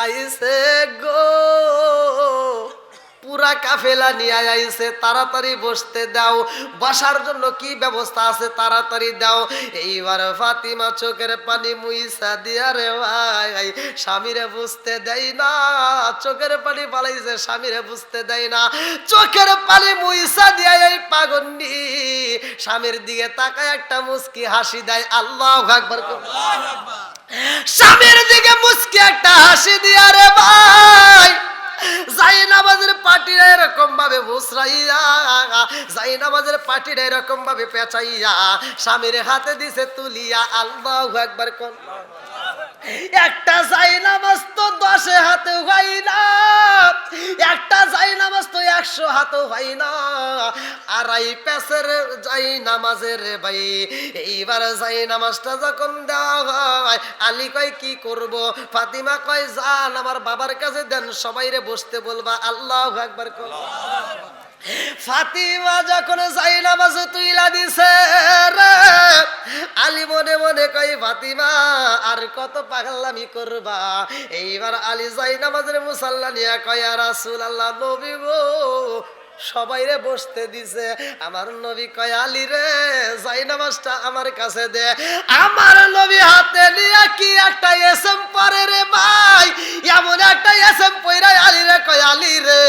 আইছে গো, পুরা কাফেলা নিয়ে আইছে, তাড়াতাড়ি বসতে দাও, বসার জন্য কি ব্যবস্থা আছে তাড়াতাড়ি দাও। এইবার ফাতিমা চোখের পানি মুইসা দিয়া রে ভাই স্বামীরে বুঝতে দেয় না, চোখের পানি পালাইছে স্বামীরে বুঝতে দেয় না, চোখের পানি মুইসা দিয়া এই পাগন্ডি স্বামীর দিকে তাকায় একটা মুস্কি হাসি দেয়। আল্লাহু আকবার। স্বামীর দিকে মুস্কি একটা হাসি দিয়া রে ভাই জাইনামাজের পাটিরা এরকম ভাবে মুসরাইয়া, জাইনামাজের পাটিরা এরকম ভাবে পেঁচাইয়া স্বামীর হাতে দিছে তুলিয়া। আল্লাহু আকবার কোন। একটা জাইনামাজ তো 10 হাতে হয় না, একটা জাইনামাজ তো 100 হাতে হয় না, আড়াই পেসের জাইনামাজের ভাই। এইবার জাইনামাজটা যখন দেওয়া হয়, আলী কয় কি করব, ফাতিমা কয় যান আমার বাবার কাছে দেন, সবাইরে বসতে বলবা। আল্লাহু আকবার কোন। ফাতিমা যখন জাইনামাজ তুইলা দিছে রে, আলী মনে মনে কই ফাতিমা আর কত পাগলামি করবা। এইবার আলী জাইনামাজের মুসাল্লা নিয়া কয় ইয়া রাসূলুল্লাহ, নবী গো সবাইরে বসতে দিছে, আমার নবী কয় আলী রে জাইনামাজটা আমার কাছে দে। আমার নবী হাতে নিয়ে কি একটা এসএম পরে রে ভাই, এমন একটা এসএম পয়রা আলী রে কয় আলী রে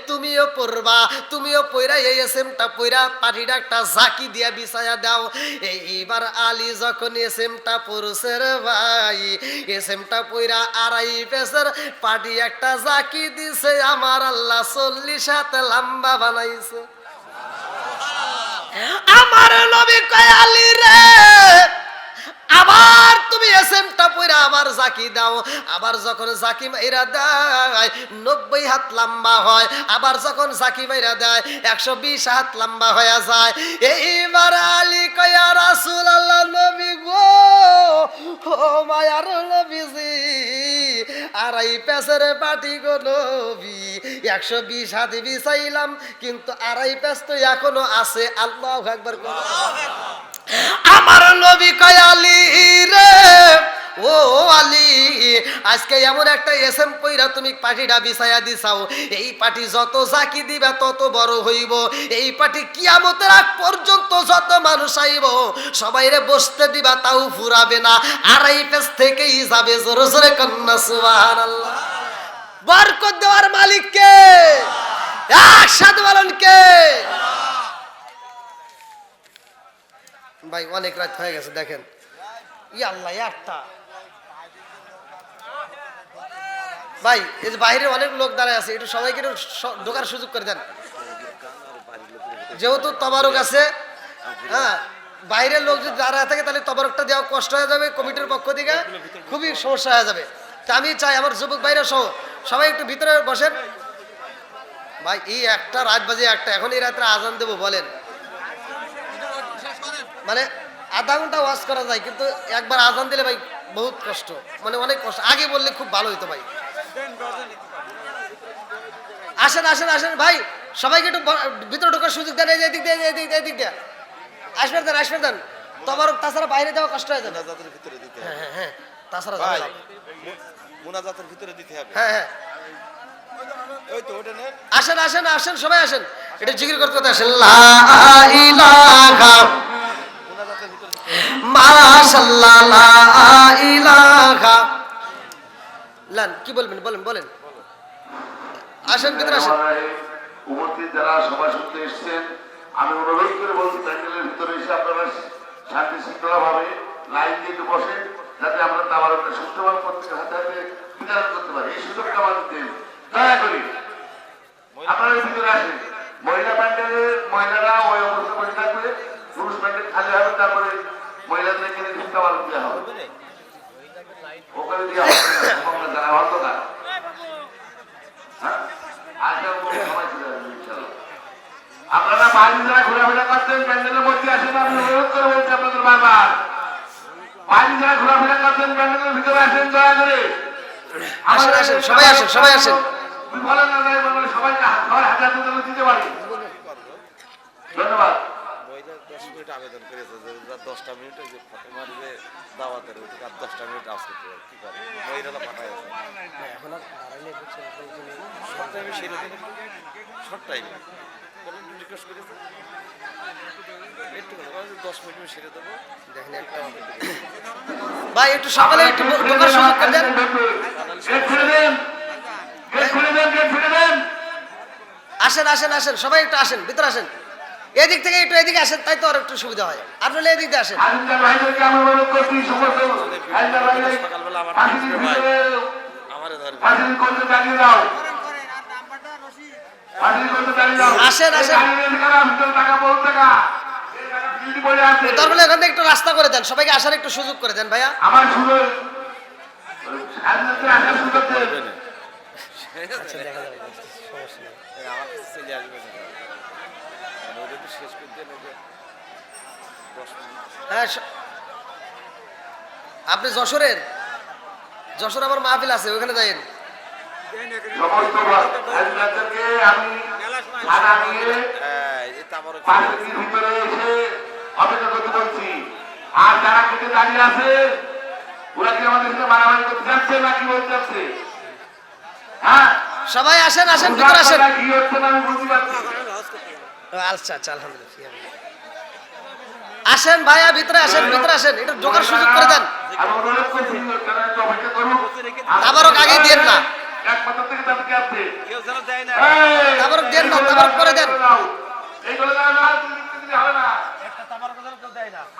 তুমিও পড়বা, তুমিও পয়রা এই এসএমটা পয়রা পাটিটা একটা জাকি দিয়া বিছায়া দাও। এইবার আলী যখন এসএমটা পড়ছে রে ভাই, এসএমটা পয়রা আড়াই পেসের পাটি একটা জাকি দিছে, আমার আল্লাহ 40 হাত লম্বা বানাইছে। আমার নবী কয় আলী রে আবার তুমি এসএমটা পয়রা আবার জাকি দাও। আবার যখন জাকি মাইরা দেয় 90 হাত লম্বা হয়, আবার যখন জাকি মাইরা দেয় 120 হাত লম্বা হয়ে যায়। এইবার আলী কয় ইয়া রাসূলুল্লাহ, নবী গো ও মায়ার নবীজি আড়াই পেসের পাটি গো নবী, 120 হাত বিছাইলাম কিন্তু আড়াই পেস তো এখনো আছে। আল্লাহু আকবার। আমার নবী কয় আলী রে ও আলী আজকে এমন একটা এসএম কইরা তুমি পাটিটা বিছায়া দিছাও, এই পাটি যত জাকি দিবা তত বড় হইব, এই পাটি কিয়ামতের আগ পর্যন্ত যত মানুষ আইব সবাইরে বসতে দিবা তাও ফুরাবে না, আড়াই পেস থেকেই যাবে। জোরে জোরে কন্না সুবহানাল্লাহ। বরকত দেওয়ার মালিক কে? একসাথে বলেন কে? ভাই অনেক রাত হয়ে গেছে, দেখেন ইয়া আল্লাহ একটা ভাই এই যে বাইরে অনেক লোক দাঁড়ায় আছে, একটু সবাইকে একটু ঢোকার সুযোগ করে দেন, যেহেতু তবারক আছে। হ্যাঁ, বাইরের লোক যদি দাঁড়ায় থাকে তাহলে তবারকটা দেওয়া কষ্ট হয়ে যাবে, কমিটির পক্ষ থেকে খুবই সমস্যা হয়ে যাবে। তা আমি চাই আমার যুবক বাইরে সহ সবাই একটু ভিতরে বসেন। ভাই এই একটা রাত বাজে একটা, এখন এই রাত্রে আজান দেবো বলেন, মানে আধা ঘন্টা ওয়াজ করা যায় কিন্তু একবার আজান দিলে ভাই বহুত কষ্ট, মানে অনেক কষ্ট। আগে বললে খুব ভালো হইতো ভাই। আসেন আসেন আসেন ভাই, সবাইকে একটু ভিতরে ঢোকার সুযোগ দেন। এই দিক দিয়ে এদিক দিয়ে আসবেন দেন, আসবেন দেন। তোমার তাছাড়া বাইরে যাওয়া কষ্ট হয়ে যাবে। হ্যাঁ হ্যাঁ হ্যাঁ, তাছাড়া মুনাজাতের ভিতরে দিতে হবে। হ্যাঁ হ্যাঁ, আসেন আসেন আসেন সবাই আসেন, এটা জিকির করতে করতে আসেন। লা ইলাহা মাশাআল্লাহ লা ইলাহা লান কি বলবেন বলেন বলেন, আসেন ভিতরে আসেন। উপস্থিত যারা সভা শুনতে এসেছেন, আমি অনুরোধ করে বলছি প্যান্ডেলের ভিতরে এসে আপনারা শান্তি শৃঙ্খলা ভাবে লাইন দিয়ে বসেন, যাতে আমরা তাবারকটা সুষ্ঠুভাবে প্রত্যেকের হাতে হাতে বিতরণ করতে পারি। এই সুযোগটা আমাদের দিন, দয়া করি আপনারা ভিতরে আসেন। মহিলা প্যান্ডেলের মহিলারা ওই অবস্থা বসে থাকবে, পুরুষ প্যান্ডেল খালি হবে, তারপরে মহিলাদের এখানে তাবারক দেওয়া হবে, ওখানে দেওয়া হবে না যারা অন্ধকার। আপনারা বাইরে যারা ঘোরাফেরা করছেন প্যান্ডেলের মধ্যে আসেন, আমি অনুরোধ করে বলছি আপনাদের বারবার, বাইরে যারা ঘোরাফেরা করছেন প্যান্ডেলের ভিতরে আসেন দয়া করে। আসেন আসেন সবাই আসেন সবাই আসেন। বলেন না সবাইকে হাজার দিতে পারি। ধন্যবাদ। 10 মিনিট আবেদন করেছে যে 10টা মিনিট ওই যে ফাতেমার যে দাওয়াতের ওইটুকু আর 10টা মিনিট আজ করতে হবে কি করে মহিলারা পাঠায় আছে এখন আর দাঁড়াইলে বুঝছেন শর্ট টাইমে সেরে দিলে শর্ট টাইমে রিকোয়েস্ট করেছে একটু 10 মিনিট সেরে দেবো দেখেন একটা ভাই একটু সকালে একটু ঢোকার সুযোগ করে দেন। গেট খুলে দেন, গেট খুলে দেন, গেট খুলে দেন। আসেন আসেন আসেন সবাই একটু আসেন, ভিতরে আসেন, এদিক থেকে একটু এদিকে আসেন, তাই তো আর একটু সুবিধা হয়। আপনারা এদিক দিয়ে আসেন। হাসিনার ভাইদেরকে আমি অনুরোধ করছি, সমস্ত হাসিনার ভাইদের সকালবেলা আমার ফাঁসির ভিতরে আমারে ধরবে ফাঁসির করতে দাঁড়িয়ে দাও, ফাঁসির করতে দাঁড়িয়ে দাও। আসেন, আসেন। ভিতরে টাকা বহুত টাকা এই টাকা বিলি পড়ে আছে। দরকার হলে এখান থেকে একটু রাস্তা করে দেন, সবাইকে আসার একটু সুযোগ করে দেন ভাইয়া। আমার সুযোগ স্বাধীনতা আসার সুযোগ দেন। আচ্ছা দেখা যাবে, সমস্যা নেই। আমার কাছে চলে আসবে না ওটা একটু শেষ করে দেন ওকে 10 মিনিট হ্যাঁ আপনি যশোরের? যশোর আমার মাহফিল আছে, ওখানে যাইন। সমস্ত হাসিনাদেরকে আমি থানা নিয়ে এই তামারক পাঁচের ভিতরে এসে অপেক্ষা করতে বলছি। আর যারা খেতে দাঁড়িয়ে আছে ওরা কি আমাদের সাথে মারামারি করতে যাচ্ছে না কি বলতে যাচ্ছে? হ্যাঁ, সবাই আসেন আসেন, ভিতরে আসেন। কি হচ্ছে না আমি বুঝতে পারছি। আচ্ছা আচ্ছা আলহামদুলিল্লাহ ঠিক আছে। আসেন ভাইয়া, ভিতরে আসেন, ভিতরে আসেন, একটু ঢোকার সুযোগ করে দেন। আমি অনুরোধ করছি তারা একটু অপেক্ষা করুন। তাবারক আগে দিয়েন না। এক পাতা থেকে তাদেরকে আসছে কেউ যেন দেয় না তাবারক দেন না, তাবারক করে দেন। এইগুলো হবে না।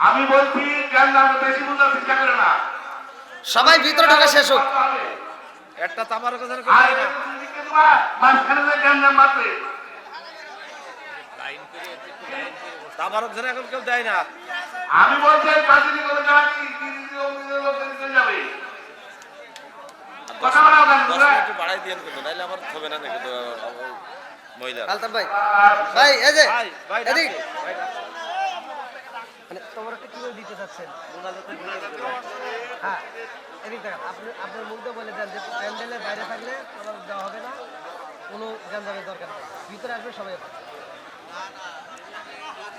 আমি বলছি জ্ঞান দাম বেশি বুঝার চেষ্টা করে না। সবাই ভিতরে ঢোকা শেষ হোক। একটা তামারক যেন কেউ আর দেয় না মাঝখানে যে জ্ঞান দাম মাত্রে তামারক যেন এখন কেউ দেয় না আমি বলছি পাঁচিলি করে যাওয়া কি যাবে কথা বলা কেন 10 মিনিট বাড়াই দিয়েন কিন্তু নাইলে আমার হবে না কিন্তু মহিলা আলতাফ ভাই, ভাই এই যে ভাই ভাই এদিক ভাই মানে তোমরা কিভাবে দিতে চাচ্ছেন? হ্যাঁ এদিক দেখেন, আপনি আপনার মুখে বলে দেন যে প্যান্ডেলের বাইরে থাকলে তোমার দেওয়া হবে না, কোনো গ্যাঞ্জামের দরকার নেই, ভিতরে আসবে সবাই।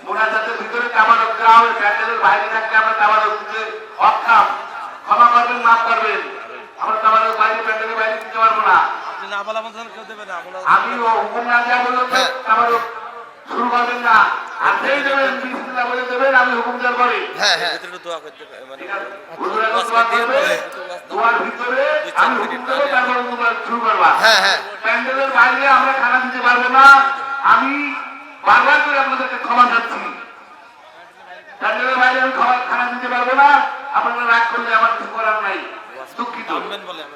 মোনাজাতের ভিতরে তামারক দেওয়া হবে, প্যান্ডেলের বাইরে থাকলে আমরা তামারক দিতে অক্ষম। ক্ষমা করবেন, মাফ করবেন। আমরা তামারক বাইরে প্যান্ডেলের বাইরে দিতে পারবো না। আপনি না বলা মতো কেউ দেবে না আমি ও হুকুম না দেওয়া পর্যন্ত তামারক শুরু করবেন না। আর যেই দেবেন বিসমিল্লাহ বলে দেবেন, আমি হুকুম দেওয়ার পরে হ্যাঁ হ্যাঁ ভিতরে দোয়া করতে মানে হুজুর এখন দোয়া করবে, দোয়ার ভিতরে আমি হুকুম দেবো, তারপরে তোমরা শুরু করবা। হ্যাঁ হ্যাঁ প্যান্ডেলের বাইরে আমরা খানা দিতে পারবো না। আমি বারবার করে আপনাদেরকে ক্ষমা চাচ্ছি। প্যান্ডেলের বাইরে আমি খানা দিতে পারবো না। আপনারা রাগ করলে আমার কিছু করার নাই, দুঃখিত। আনবেন বলে আমি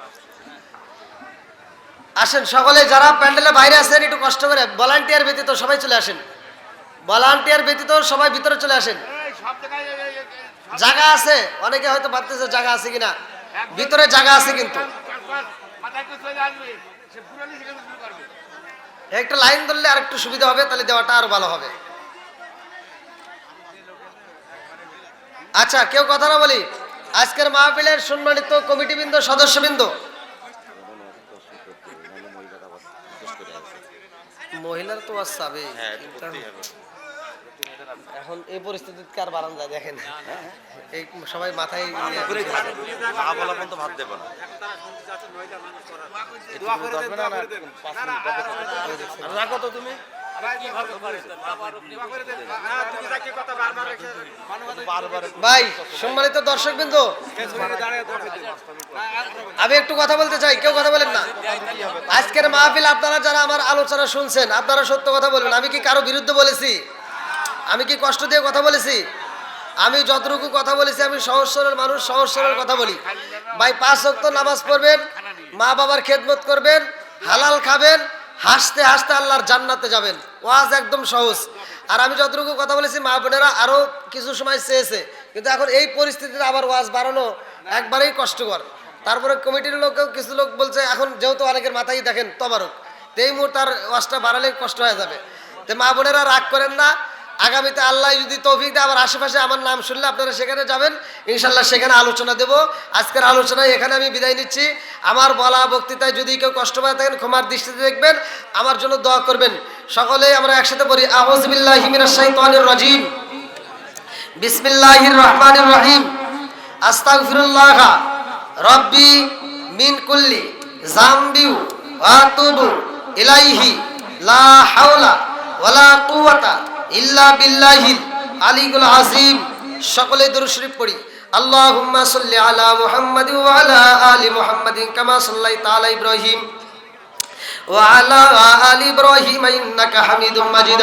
আসেন সকলে, যারা প্যান্ডেলের বাইরে আছেন একটু কষ্ট করে, ভলান্টিয়ার ব্যতীত সবাই চলে আসেন, ভলান্টিয়ার ব্যতীত সবাই ভিতরে চলে আসেন। জায়গা আছে, অনেকে হয়তো ভাবতেছে জায়গা আছে কিনা, ভিতরে জায়গা আছে কিন্তু। একটা লাইন ধরলে আর একটু সুবিধা হবে, তাহলে দেওয়াটা আরো ভালো হবে। আচ্ছা কেউ কথা না বলি, আজকের মাহফিলের সম্মানিত কমিটিবৃন্দ, সদস্যবৃন্দ, মহিলার তো আসবে হ্যাঁ এটা করতেই হবে এখন এই পরিস্থিতিতে আর বাড়ান যায়, দেখেন এই সবাই মাথায় করেই থাকে না বলা পর্যন্ত ভাত দেব না দোয়া করে দেন না 5 মিনিট আর রাখো তো তুমি ভাই সম্মানিত দর্শকবৃন্দ, আমি একটু কথা বলতে চাই, কেউ কথা বলেন না। আজকের মাহফিল আপনারা যারা আমার আলোচনা শুনছেন, আপনারা সত্য কথা বলবেন। আমি কি কারো বিরুদ্ধে বলেছি? আমি কি কষ্ট দিয়ে কথা বলেছি? আমি যতটুকু কথা বলেছি, আমি সহজ সরল মানুষ, সহজ সরল কথা বলি। ভাই 5 ওয়াক্ত নামাজ পড়বেন, মা বাবার খেদমত করবেন, হালাল খাবেন, হাসতে হাসতে আল্লাহর জান্নাতে যাবেন। ওয়াজ একদম সহজ। আর আমি যতটুকু কথা বলেছি, মা বোনেরা আরো কিছু সময় চেয়েছে, কিন্তু এখন এই পরিস্থিতিতে আবার ওয়াজ বাড়ানো একবারেই কষ্টকর। তারপরে কমিটির লোকেও কিছু লোক বলছে, এখন যেহেতু অনেকের মাথায় দেখেন তবারক, তো এই মুহূর্তে আর ওয়াজটা বাড়ালে কষ্ট হয়ে যাবে। তো মা বোনেরা রাগ করেন না, আগামীতে আল্লাহ যদি তৌফিক দেয়, আমার আশেপাশে আমার নাম শুনলে আপনারা সেখানে যাবেন, ইনশাল্লাহ সেখানে আলোচনা দেব। আজকের আলোচনায় এখানে আমি বিদায় নিচ্ছি। আমার বলা বক্তৃতায় যদি কেউ কষ্ট পায় থাকেন, ক্ষমার দৃষ্টিতে দেখবেন, আমার জন্য দোয়া করবেন। সকলেই আমরা একসাথে বলি, আউযু বিল্লাহি মিনাশ শাইতানির রাজিম। বিসমিল্লাহির রহমানির রহিম। আস্তাগফিরুল্লাহ রব্বি মিন কুল্লি যামবি ওয়া আতুবু ইলাইহি লা হাওলা ওয়ালা কুওয়াতা ইল্লা বিল্লাহিল আলিয়্যিল আযীম। সকলে দরুদ শরীফ পড়ি। আল্লাহুম্মা সাল্লি আলা মুহাম্মাদিন ওয়া আলা আলি মুহাম্মাদিন কামা সাল্লাইতা আলা ইব্রাহিম ওয়া আলা আলি ইব্রাহিম ইন্নাকা হামিদুম মাজিদ।